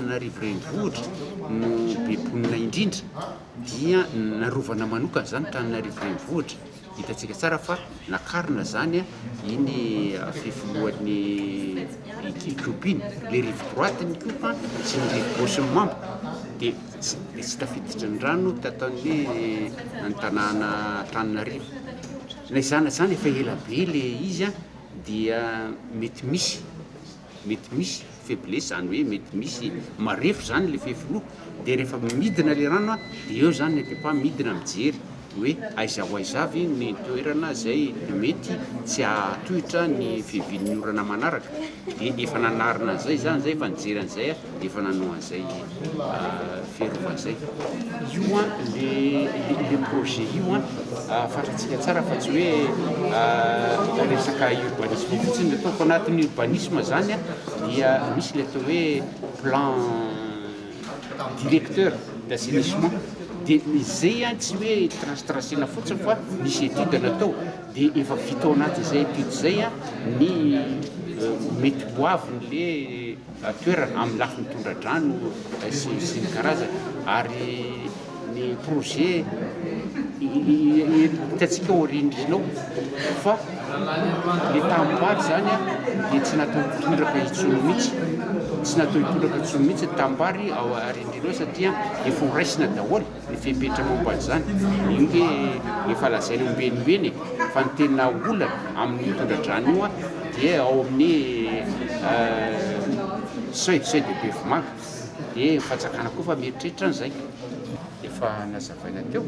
Antananarivo renivohitra no bebonina indrindra dia narovana manokana zany Antananarivo renivohitra. Hitantsika tsara fa nakarina zany iny fifoloan'ny Etiopia, le rive droite ny Etiopia sy ny rive gauche ny Mambo, dia tsy tafiditra ny rano tatan'ny tanàna Antananarivo. Na izany zany efa ela be le izy dia mety misy faiblesse, zany hoe mety misy marefo zany le fefinoa, dia rehefa midina le rano dia eo zany netepa midina mijery hoe aiza ho aizavy ny toerana zay mety tsy ahatohitra ny fiavian'ny orana manaraka. Dia efa nanarina an'izay zany zay, efa nijery an'izay efa nanao an'izay fiarovana zay. Io le projet io fantatsika tsara fa tsy hoe resaka urbanisme fotsiny le ataoko. Anatin'ny urbanisme zany dia misy le atao hoe plan directeur d'assainissement. Dia izay tsy hoe tracena fotsiny fa misy étude natao, dia efa vita ao anatin'izay étude zay ny mety hoavin'le toerana amin'ny lafiny tondradrano sy ny karazany. Ary ny projet hitantsika originao fa le tambary zany dia tsy natao hitondraka intsony mihitsy, ny tambary ao arindrinao satria efa horaisina daholo ny fepetra momba zany. Io hoe efa lazaina ombenimbeny fa ny tena olana amin'ny tondradrano io dia ao amin'ny seuil de bevement. Dia fatsakana koa fa mieritreritra an'izay efa nazavaina teo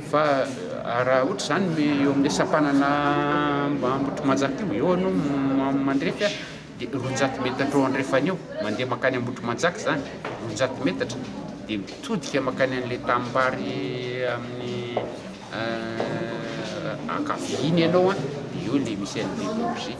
fa raha ohatra zany eo amin'ny sampanana Ambotrimanjaka eo anao mandrefy dia 200 metatra eo andrefana eo mandeha makany Ambotrimanjaka zany, 200 metatra, dia mitodika makany an'le tambary amin'ny ankaviny ianao dia eo le misy an'le projet.